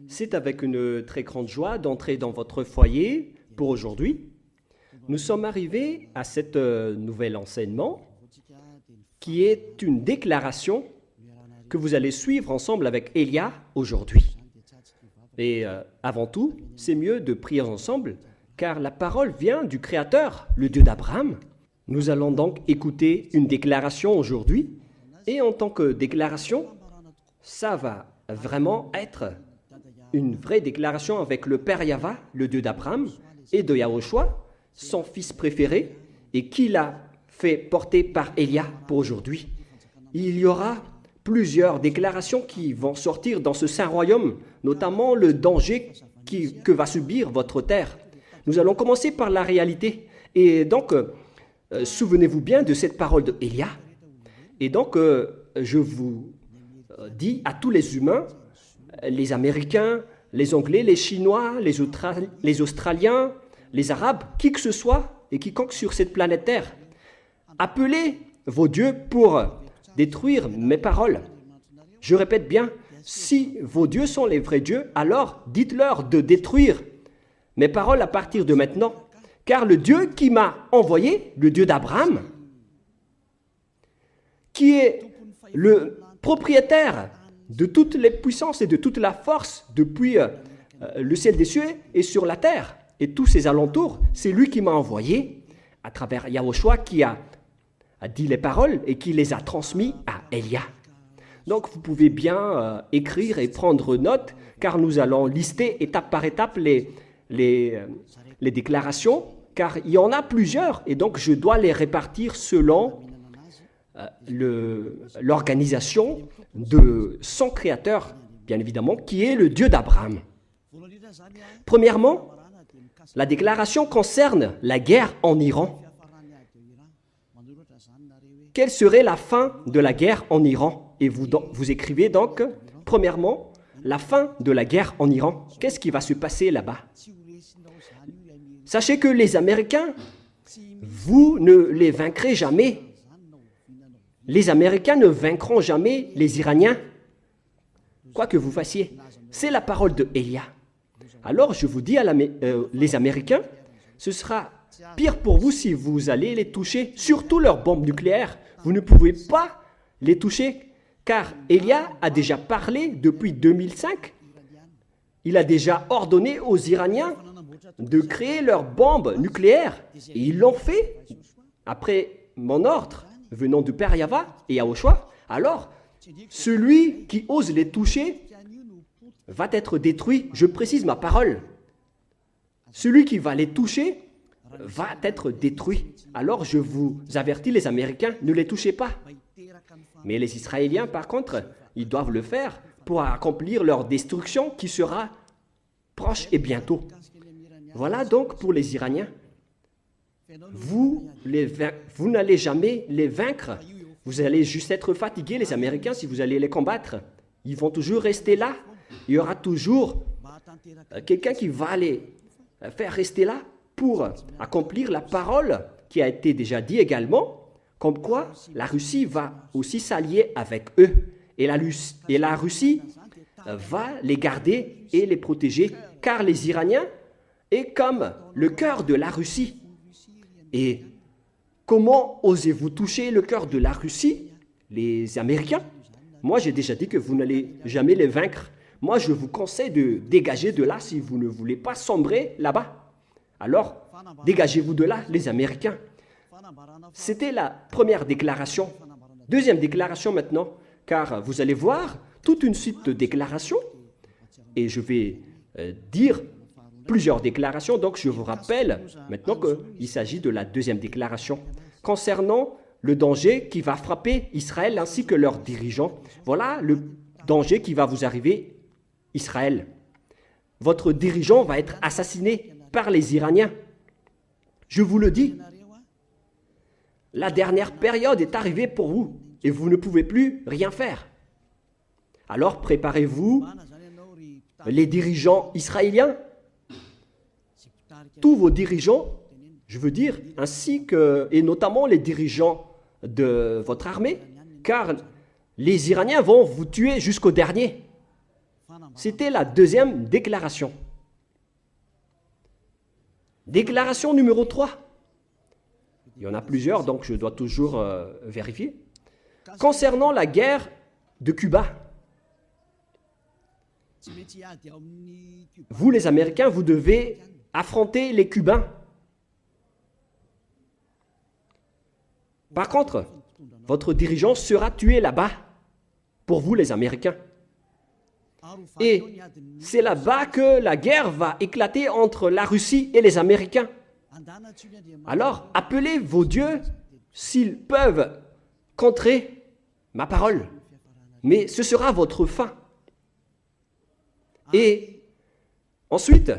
C'est avec une très grande joie d'entrer dans votre foyer pour aujourd'hui. Nous sommes arrivés à cet nouvel enseignement qui est une déclaration que vous allez suivre ensemble avec Elia aujourd'hui. Et avant tout, c'est mieux de prier ensemble car la parole vient du Créateur, le Dieu d'Abraham. Nous allons donc écouter une déclaration aujourd'hui et en tant que déclaration, ça va vraiment être une vraie déclaration avec le Père Yahva, le Dieu d'Abraham, et de Yahushua, son fils préféré, et qui l'a fait porter par Elia pour aujourd'hui. Il y aura plusieurs déclarations qui vont sortir dans ce saint royaume, notamment le danger que va subir votre terre. Nous allons commencer par la réalité. Et donc, souvenez-vous bien de cette parole de Elia. Et donc, je vous dis à tous les humains, les Américains, les Anglais, les Chinois, les Australiens, les Arabes, qui que ce soit et quiconque sur cette planète Terre, appelez vos dieux pour détruire mes paroles. Je répète bien, si vos dieux sont les vrais dieux, alors dites-leur de détruire mes paroles à partir de maintenant. Car le Dieu qui m'a envoyé, le Dieu d'Abraham, qui est le propriétaire de toutes les puissances et de toute la force depuis le ciel des cieux et sur la terre et tous ses alentours, c'est lui qui m'a envoyé à travers Yahushua qui a dit les paroles et qui les a transmis à Elia. Donc vous pouvez bien écrire et prendre note car nous allons lister étape par étape les déclarations car il y en a plusieurs et donc je dois les répartir selon l'organisation de son créateur, bien évidemment, qui est le Dieu d'Abraham. Premièrement, la déclaration concerne la guerre en Iran. Quelle serait la fin de la guerre en Iran? Et vous écrivez donc, premièrement, la fin de la guerre en Iran. Qu'est-ce qui va se passer là-bas? Sachez que les Américains, vous ne les vaincrez jamais. Les Américains ne vaincront jamais les Iraniens, quoi que vous fassiez. C'est la parole de Elia. Alors je vous dis les Américains, ce sera pire pour vous si vous allez les toucher, surtout leurs bombes nucléaires. Vous ne pouvez pas les toucher, car Elia a déjà parlé depuis 2005. Il a déjà ordonné aux Iraniens de créer leurs bombes nucléaires. Et ils l'ont fait après mon ordre venant du Père Yahva et Yahushua. Alors, celui qui ose les toucher va être détruit. Je précise ma parole. Celui qui va les toucher va être détruit. Alors, je vous avertis, les Américains, ne les touchez pas. Mais les Israéliens, par contre, ils doivent le faire pour accomplir leur destruction qui sera proche et bientôt. Voilà donc pour les Iraniens. Vous n'allez jamais les vaincre. Vous allez juste être fatigués, les Américains, si vous allez les combattre. Ils vont toujours rester là. Il y aura toujours quelqu'un qui va les faire rester là pour accomplir la parole qui a été déjà dit également, comme quoi la Russie va aussi s'allier avec eux. Et la Russie va les garder et les protéger, car les Iraniens est comme le cœur de la Russie. Et comment osez-vous toucher le cœur de la Russie, les Américains? Moi, j'ai déjà dit que vous n'allez jamais les vaincre. Moi, je vous conseille de dégager de là si vous ne voulez pas sombrer là-bas. Alors, dégagez-vous de là, les Américains. C'était la première déclaration. Deuxième déclaration maintenant, car vous allez voir toute une suite de déclarations. Et je vais dire plusieurs déclarations, donc je vous rappelle maintenant qu'il s'agit de la deuxième déclaration concernant le danger qui va frapper Israël ainsi que leurs dirigeants. Voilà le danger qui va vous arriver, Israël. Votre dirigeant va être assassiné par les Iraniens. Je vous le dis, la dernière période est arrivée pour vous et vous ne pouvez plus rien faire. Alors préparez-vous, les dirigeants israéliens, tous vos dirigeants, je veux dire, ainsi que, et notamment les dirigeants de votre armée, car les Iraniens vont vous tuer jusqu'au dernier. C'était la deuxième déclaration. Déclaration numéro 3. Il y en a plusieurs, donc je dois toujours vérifier. Concernant la guerre de Cuba, vous les Américains, vous devez affronter les Cubains. Par contre, votre dirigeant sera tué là-bas, pour vous les Américains. Et c'est là-bas que la guerre va éclater entre la Russie et les Américains. Alors, appelez vos dieux s'ils peuvent contrer ma parole. Mais ce sera votre fin. Et ensuite,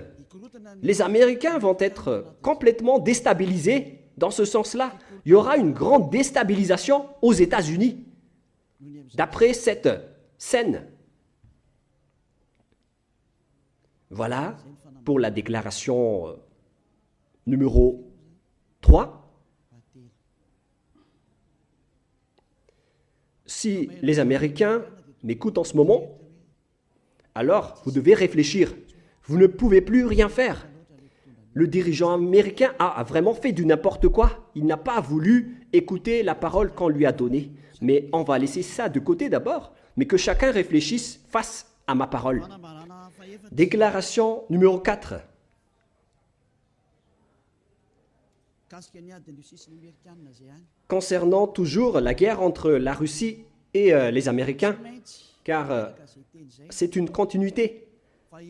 les Américains vont être complètement déstabilisés dans ce sens-là. Il y aura une grande déstabilisation aux États-Unis, d'après cette scène. Voilà pour la déclaration numéro 3. Si les Américains m'écoutent en ce moment, alors vous devez réfléchir. Vous ne pouvez plus rien faire. Le dirigeant américain a vraiment fait du n'importe quoi. Il n'a pas voulu écouter la parole qu'on lui a donnée. Mais on va laisser ça de côté d'abord, mais que chacun réfléchisse face à ma parole. Déclaration numéro 4. Concernant toujours la guerre entre la Russie et les Américains, car c'est une continuité.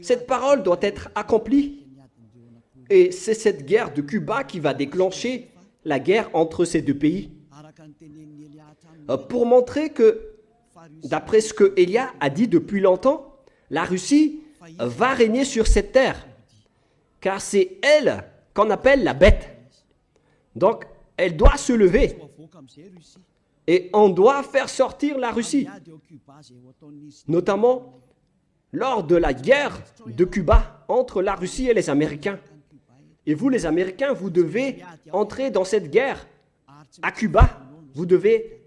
Cette parole doit être accomplie. Et c'est cette guerre de Cuba qui va déclencher la guerre entre ces deux pays. Pour montrer que, d'après ce que Élia a dit depuis longtemps, la Russie va régner sur cette terre. Car c'est elle qu'on appelle la bête. Donc, elle doit se lever. Et on doit faire sortir la Russie. Notamment lors de la guerre de Cuba entre la Russie et les Américains. Et vous, les Américains, vous devez entrer dans cette guerre à Cuba. Vous devez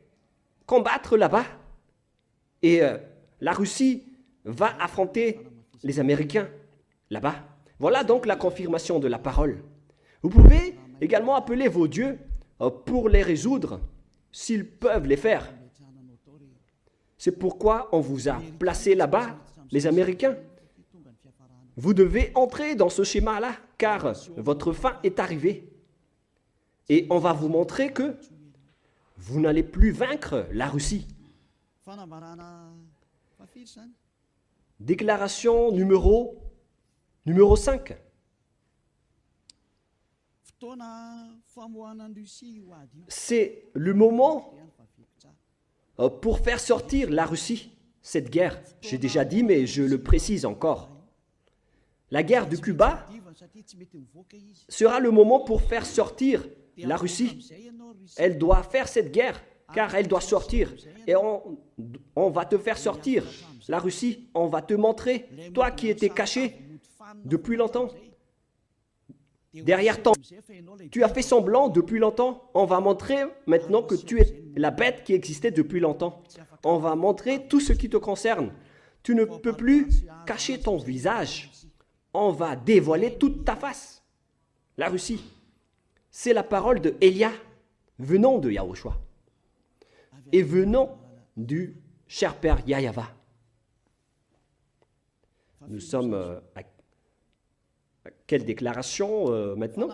combattre là-bas. Et la Russie va affronter les Américains là-bas. Voilà donc la confirmation de la parole. Vous pouvez également appeler vos dieux pour les résoudre, s'ils peuvent les faire. C'est pourquoi on vous a placé là-bas, les Américains. Vous devez entrer dans ce schéma-là, car votre fin est arrivée. Et on va vous montrer que vous n'allez plus vaincre la Russie. Déclaration numéro 5. C'est le moment pour faire sortir la Russie, cette guerre. J'ai déjà dit, mais je le précise encore. La guerre de Cuba sera le moment pour faire sortir la Russie. Elle doit faire cette guerre, car elle doit sortir. Et on va te faire sortir, la Russie. On va te montrer, toi qui étais caché depuis longtemps. Derrière ton... Tu as fait semblant depuis longtemps. On va montrer maintenant que tu es la bête qui existait depuis longtemps. On va montrer tout ce qui te concerne. Tu ne peux plus cacher ton visage. On va dévoiler toute ta face. La Russie. C'est la parole de Élia, venant de Yahushua et venant du cher père Yahava. Nous sommes à quelle déclaration maintenant?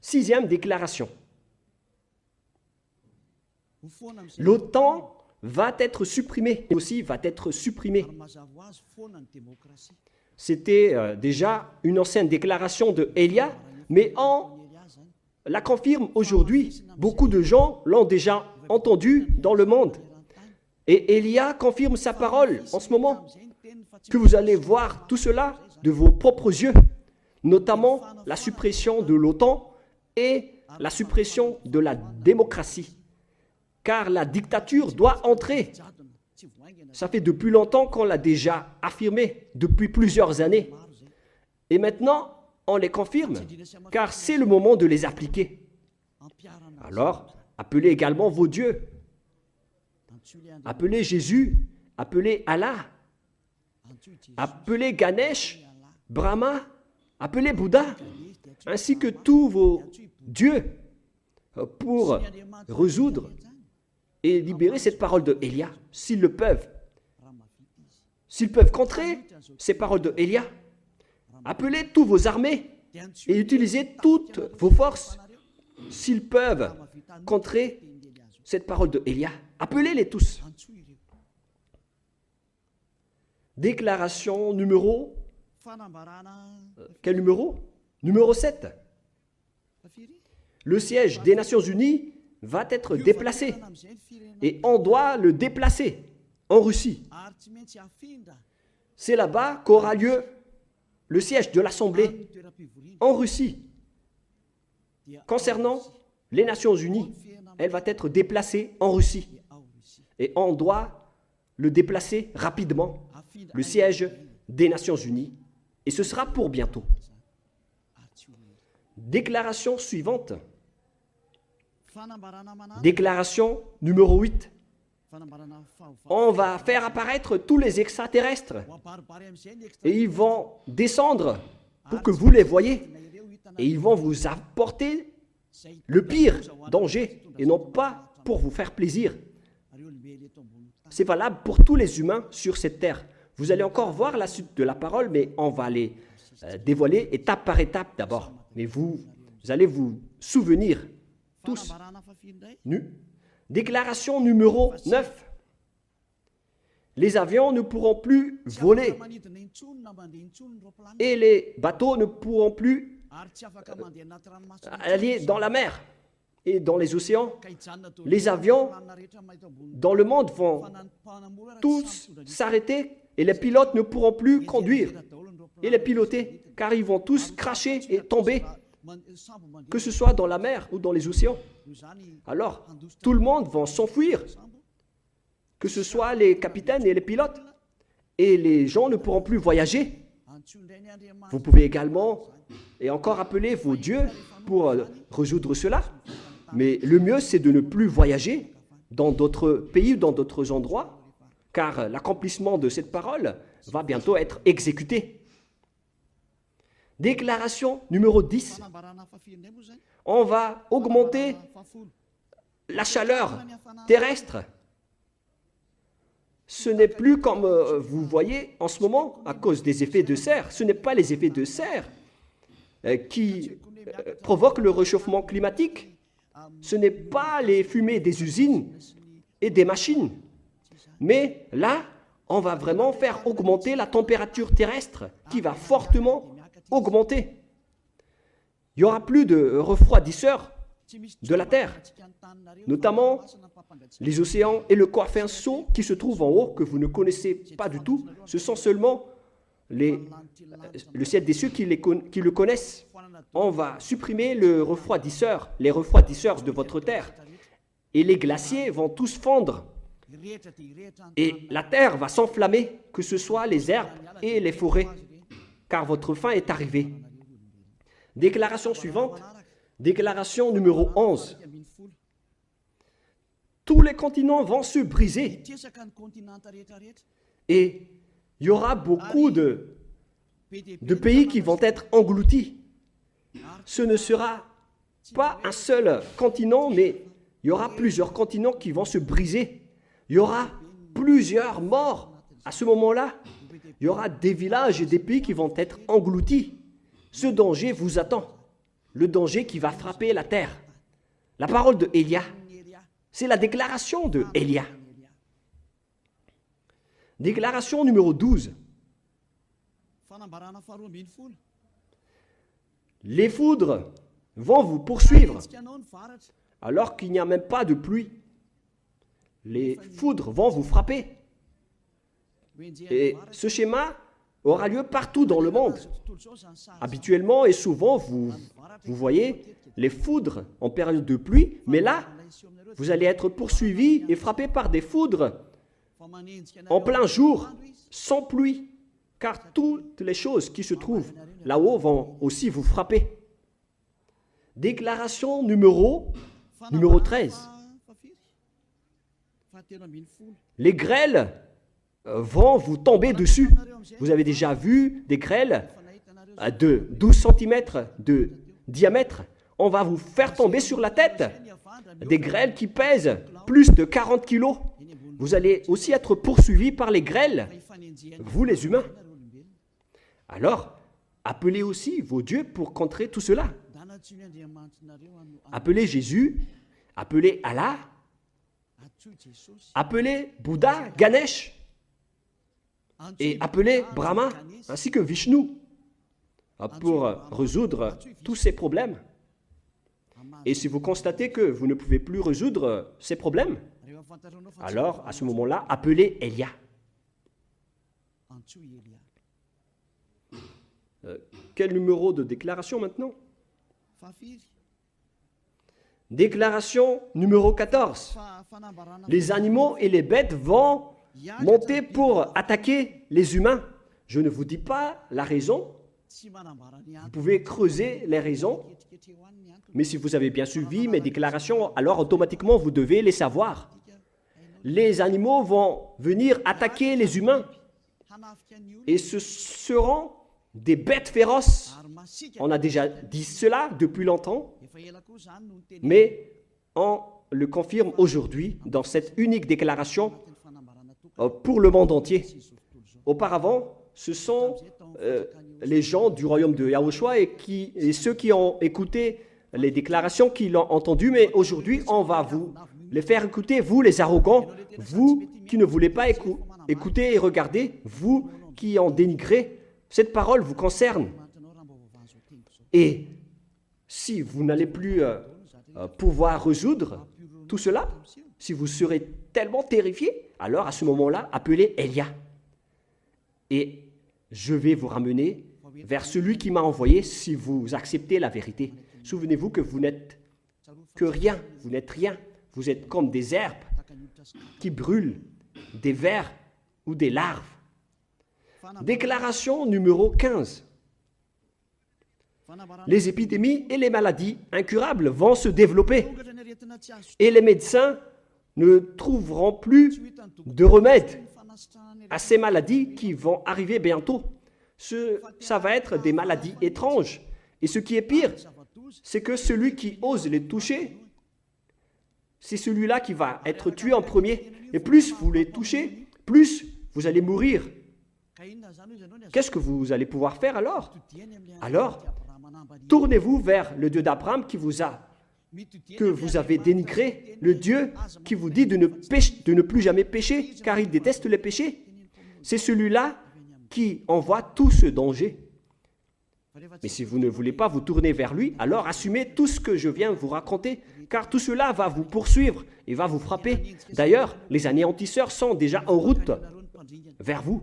6e déclaration. L'OTAN va être supprimée, aussi va être supprimée. C'était déjà une ancienne déclaration de Élia, mais on la confirme aujourd'hui. Beaucoup de gens l'ont déjà entendu dans le monde. Et Élia confirme sa parole en ce moment, que vous allez voir tout cela de vos propres yeux, notamment la suppression de l'OTAN et la suppression de la démocratie. Car la dictature doit entrer. Ça fait depuis longtemps qu'on l'a déjà affirmé, depuis plusieurs années. Et maintenant, on les confirme, car c'est le moment de les appliquer. Alors, appelez également vos dieux. Appelez Jésus, appelez Allah. appelez Ganesh, Brahma, appelez Bouddha, ainsi que tous vos dieux pour résoudre et libérer cette parole de Elia, s'ils le peuvent. S'ils peuvent contrer ces paroles de Elia, appelez tous vos armées et utilisez toutes vos forces. S'ils peuvent contrer cette parole de Elia, appelez-les tous. Déclaration numéro... Quel numéro? Numéro 7. Le siège des Nations Unies va être déplacé. Et on doit le déplacer en Russie. C'est là-bas qu'aura lieu le siège de l'Assemblée en Russie. Concernant les Nations Unies, elle va être déplacée en Russie. Et on doit le déplacer rapidement, le siège des Nations Unies. Et ce sera pour bientôt. Déclaration suivante. Déclaration numéro 8. On va faire apparaître tous les extraterrestres et ils vont descendre pour que vous les voyez et ils vont vous apporter le pire danger et non pas pour vous faire plaisir. C'est valable pour tous les humains sur cette terre. Vous allez encore voir la suite de la parole, mais on va les dévoiler étape par étape d'abord. Mais vous allez vous souvenir tous. Déclaration numéro 9. Les avions ne pourront plus voler et les bateaux ne pourront plus aller dans la mer et dans les océans. Les avions dans le monde vont tous s'arrêter et les pilotes ne pourront plus conduire et les piloter car ils vont tous cracher et tomber, que ce soit dans la mer ou dans les océans. Alors, tout le monde va s'enfuir, que ce soit les capitaines et les pilotes, et les gens ne pourront plus voyager. Vous pouvez également, et encore appeler vos dieux pour résoudre cela, mais le mieux c'est de ne plus voyager dans d'autres pays ou dans d'autres endroits, car l'accomplissement de cette parole va bientôt être exécuté. Déclaration numéro 10. On va augmenter la chaleur terrestre. Ce n'est plus comme vous voyez en ce moment à cause des effets de serre. Ce n'est pas les effets de serre qui provoquent le réchauffement climatique. Ce n'est pas les fumées des usines et des machines. Mais là, on va vraiment faire augmenter la température terrestre qui va fortement augmenter. Il n'y aura plus de refroidisseurs de la Terre, notamment les océans et le Corphinceau qui se trouvent en haut, que vous ne connaissez pas du tout. Ce sont seulement le ciel des cieux qui le connaissent. On va supprimer les refroidisseurs de votre Terre. Et les glaciers vont tous fondre. Et la Terre va s'enflammer, que ce soit les herbes et les forêts, car votre fin est arrivée. Déclaration suivante, déclaration numéro 11. Tous les continents vont se briser et il y aura beaucoup de pays qui vont être engloutis. Ce ne sera pas un seul continent, mais il y aura plusieurs continents qui vont se briser. Il y aura plusieurs morts à ce moment-là. Il y aura des villages et des pays qui vont être engloutis. Ce danger vous attend. Le danger qui va frapper la terre. La parole de Élia. C'est la déclaration de Élia. Déclaration numéro 12. Les foudres vont vous poursuivre alors qu'il n'y a même pas de pluie. Les foudres vont vous frapper. Et ce schéma aura lieu partout dans le monde. Habituellement et souvent, vous voyez les foudres en période de pluie, mais là, vous allez être poursuivis et frappés par des foudres en plein jour, sans pluie, car toutes les choses qui se trouvent là-haut vont aussi vous frapper. Déclaration numéro 13. Les grêles vont vous tomber dessus. Vous avez déjà vu des grêles de 12 cm de diamètre. On va vous faire tomber sur la tête. Des grêles qui pèsent plus de 40 kilos. Vous allez aussi être poursuivis par les grêles, vous les humains. Alors, appelez aussi vos dieux pour contrer tout cela. Appelez Jésus, appelez Allah, appelez Bouddha, Ganesh, et appelez Brahma, ainsi que Vishnu, pour résoudre tous ces problèmes. Et si vous constatez que vous ne pouvez plus résoudre ces problèmes, alors à ce moment-là, appelez Elia. Quel numéro de déclaration maintenant? Déclaration numéro 14. Les animaux et les bêtes vont monter pour attaquer les humains. Je ne vous dis pas la raison. Vous pouvez creuser les raisons. Mais si vous avez bien suivi mes déclarations, alors automatiquement vous devez les savoir. Les animaux vont venir attaquer les humains. Et ce seront des bêtes féroces. On a déjà dit cela depuis longtemps. Mais on le confirme aujourd'hui dans cette unique déclaration pour le monde entier. Auparavant, ce sont les gens du royaume de Yahushua et ceux qui ont écouté les déclarations qui l'ont entendu, mais aujourd'hui, on va vous les faire écouter, vous les arrogants, vous qui ne voulez pas écouter et regarder, vous qui en dénigrez, cette parole vous concerne. Et si vous n'allez plus pouvoir résoudre tout cela, si vous serez tellement terrifié, alors à ce moment-là, appelez Elia. Et je vais vous ramener vers celui qui m'a envoyé si vous acceptez la vérité. Souvenez-vous que vous n'êtes que rien, vous n'êtes rien. Vous êtes comme des herbes qui brûlent, des vers ou des larves. Déclaration numéro 15. Les épidémies et les maladies incurables vont se développer et les médecins ne trouveront plus de remède à ces maladies qui vont arriver bientôt. Ça va être des maladies étranges. Et ce qui est pire, c'est que celui qui ose les toucher, c'est celui-là qui va être tué en premier. Et plus vous les touchez, plus vous allez mourir. Qu'est-ce que vous allez pouvoir faire alors? Alors, tournez-vous vers le Dieu d'Abraham que vous avez dénigré, le Dieu qui vous dit de ne plus jamais pécher, car il déteste les péchés. C'est celui-là qui envoie tout ce danger. Mais si vous ne voulez pas vous tourner vers lui, alors assumez tout ce que je viens vous raconter, car tout cela va vous poursuivre et va vous frapper. D'ailleurs, les anéantisseurs sont déjà en route vers vous.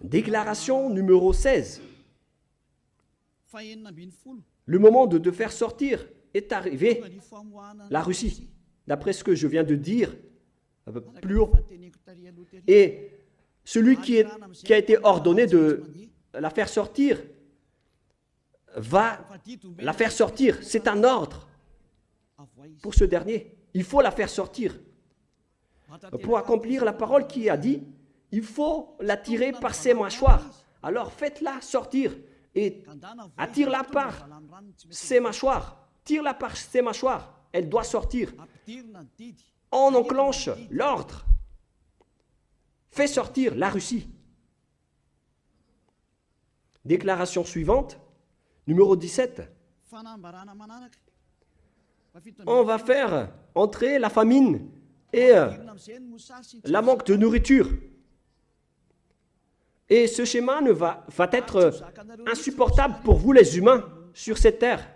Déclaration numéro 16. Le moment de te faire sortir est arrivé. La Russie, d'après ce que je viens de dire plus haut. Et celui qui a été ordonné de la faire sortir va la faire sortir. C'est un ordre pour ce dernier. Il faut la faire sortir. Pour accomplir la parole qui a dit, il faut la tirer par ses mâchoires. Alors faites-la sortir et attire-la par ses mâchoires. Tire-la par ses mâchoires. Elle doit sortir. On enclenche l'ordre. Fais sortir la Russie. Déclaration suivante, numéro 17. On va faire entrer la famine et la manque de nourriture. Et ce schéma va être insupportable pour vous les humains sur cette terre.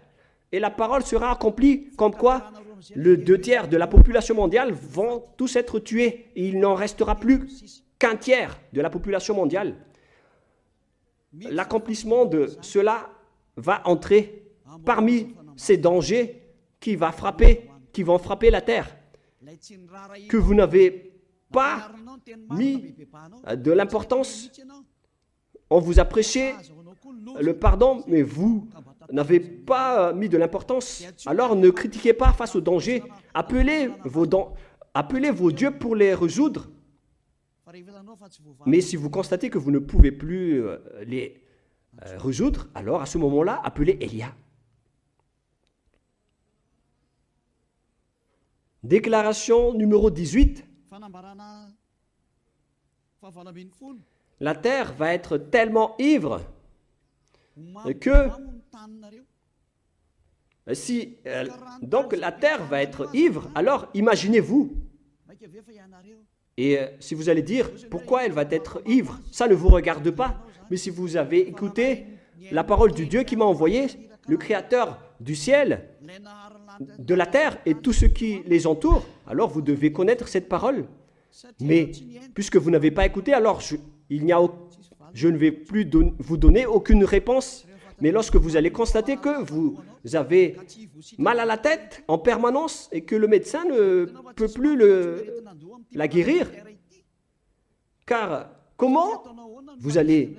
Et la parole sera accomplie comme quoi le 2/3 de la population mondiale vont tous être tués. Et il n'en restera plus qu'un tiers de la population mondiale. L'accomplissement de cela va entrer parmi ces dangers qui vont frapper la terre. Que vous n'avez pas mis de l'importance. On vous a prêché le pardon, mais vous n'avez pas mis de l'importance. Alors ne critiquez pas face au danger. Appelez appelez vos dieux pour les résoudre. Mais si vous constatez que vous ne pouvez plus les résoudre, alors à ce moment-là, appelez Élia. Déclaration numéro 18. La terre va être tellement ivre que si donc la terre va être ivre, alors imaginez-vous. Et si vous allez dire pourquoi elle va être ivre, ça ne vous regarde pas. Mais si vous avez écouté la parole du Dieu qui m'a envoyé, le Créateur du ciel, de la terre et tout ce qui les entoure, alors vous devez connaître cette parole. Mais puisque vous n'avez pas écouté, alors je ne vais plus vous donner aucune réponse. Mais lorsque vous allez constater que vous avez mal à la tête en permanence et que le médecin ne peut plus la guérir, car comment vous allez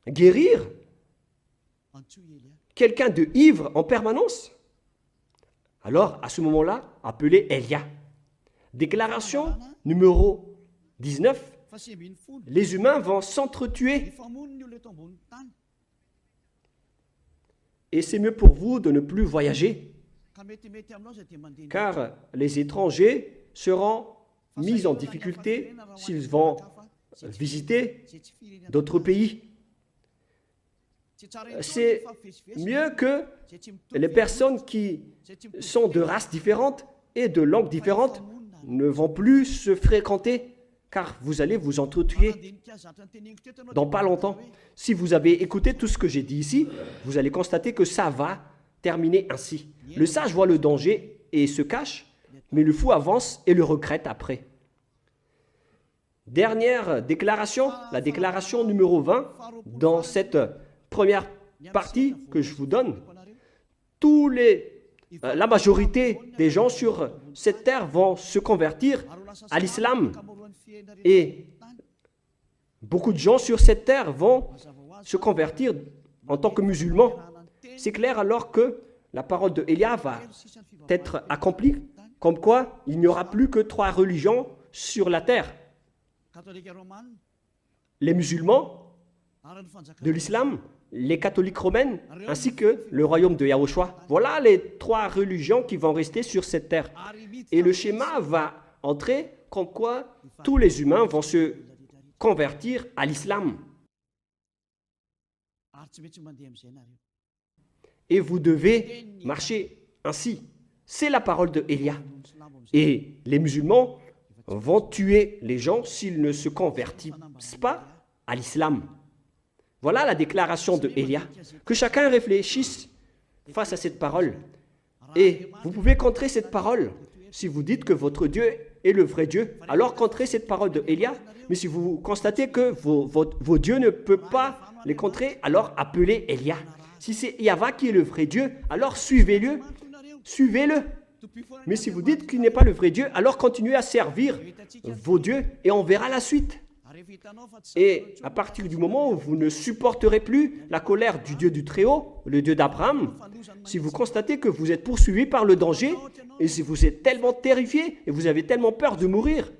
guérir quelqu'un de ivre en permanence? Alors, à ce moment-là, appelez Élia. Déclaration numéro 19. Les humains vont s'entretuer. Et c'est mieux pour vous de ne plus voyager, car les étrangers seront mis en difficulté s'ils vont visiter d'autres pays. C'est mieux que les personnes qui sont de races différentes et de langues différentes ne vont plus se fréquenter, car vous allez vous entretuer dans pas longtemps. Si vous avez écouté tout ce que j'ai dit ici, vous allez constater que ça va terminer ainsi. Le sage voit le danger et se cache, mais le fou avance et le regrette après. Dernière déclaration, la déclaration numéro 20, dans cette première partie que je vous donne. La majorité des gens sur cette terre vont se convertir à l'islam. Et beaucoup de gens sur cette terre vont se convertir en tant que musulmans. C'est clair alors que la parole de Élia va être accomplie, comme quoi il n'y aura plus que 3 religions sur la terre. Les musulmans de l'islam, les catholiques romaines, ainsi que le royaume de Yahushua. Voilà les 3 religions qui vont rester sur cette terre. Et le schéma va entrer comme quoi tous les humains vont se convertir à l'islam. Et vous devez marcher ainsi. C'est la parole de Élia. Et les musulmans vont tuer les gens s'ils ne se convertissent pas à l'islam. Voilà la déclaration de Élia. Que chacun réfléchisse face à cette parole. Et vous pouvez contrer cette parole. Si vous dites que votre Dieu est le vrai Dieu, alors contrez cette parole de Élia. Mais si vous constatez que vos dieux ne peuvent pas les contrer, alors appelez Élia. Si c'est Yahva qui est le vrai Dieu, alors suivez-le. Suivez-le. Mais si vous dites qu'il n'est pas le vrai Dieu, alors continuez à servir vos dieux et on verra la suite. Et à partir du moment où vous ne supporterez plus la colère du Dieu du Très-Haut, le Dieu d'Abraham, si vous constatez que vous êtes poursuivi par le danger, et si vous êtes tellement terrifié et vous avez tellement peur de mourir,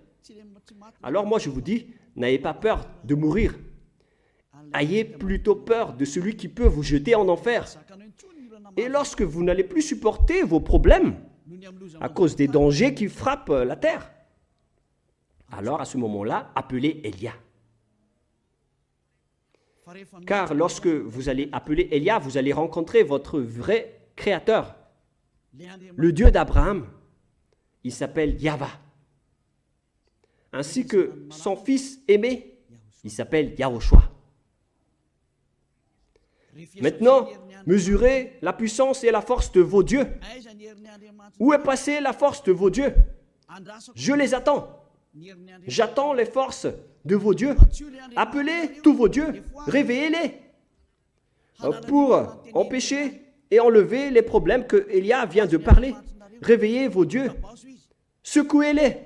alors moi je vous dis, n'ayez pas peur de mourir. Ayez plutôt peur de celui qui peut vous jeter en enfer. Et lorsque vous n'allez plus supporter vos problèmes à cause des dangers qui frappent la terre, alors à ce moment-là, appelez Élia. Car lorsque vous allez appeler Élia, vous allez rencontrer votre vrai Créateur, le Dieu d'Abraham. Il s'appelle Yahva. Ainsi que son fils aimé, il s'appelle Yahushua. Maintenant, mesurez la puissance et la force de vos dieux. Où est passée la force de vos dieux? Je les attends. J'attends les forces de vos dieux. Appelez tous vos dieux, réveillez-les pour empêcher et enlever les problèmes que Élia vient de parler. Réveillez vos dieux, secouez-les.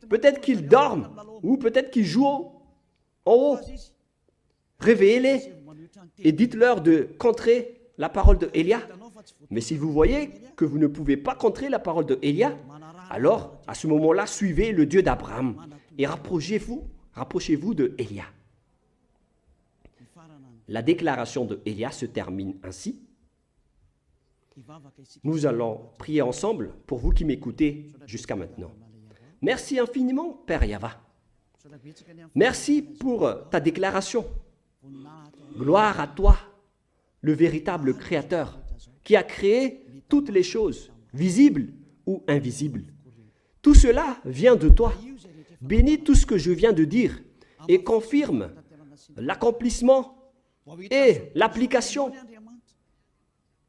Peut-être qu'ils dorment ou peut-être qu'ils jouent en haut. Réveillez-les et dites-leur de contrer la parole de Élia. Mais si vous voyez que vous ne pouvez pas contrer la parole de Élia, Alors, à ce moment-là, suivez le Dieu d'Abraham et rapprochez-vous de Élia. La déclaration de Élia se termine ainsi. Nous allons prier ensemble pour vous qui m'écoutez jusqu'à maintenant. Merci infiniment, Père Yahva. Merci pour ta déclaration. Gloire à toi, le véritable Créateur, qui a créé toutes les choses, visibles ou invisibles. Tout cela vient de toi. Bénis tout ce que je viens de dire et confirme l'accomplissement et l'application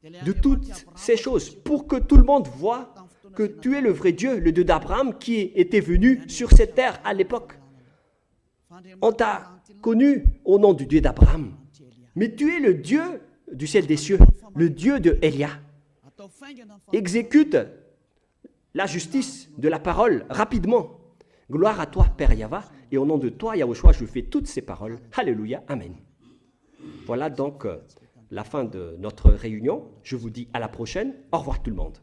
de toutes ces choses pour que tout le monde voit que tu es le vrai Dieu, le Dieu d'Abraham qui était venu sur cette terre à l'époque. On t'a connu au nom du Dieu d'Abraham, mais tu es le Dieu du ciel des cieux, le Dieu de Élia. Exécute la justice de la parole rapidement. Gloire à toi, Père Yahva, et au nom de toi, Yahushua, je fais toutes ces paroles. Alléluia, Amen. Voilà donc la fin de notre réunion. Je vous dis à la prochaine. Au revoir tout le monde.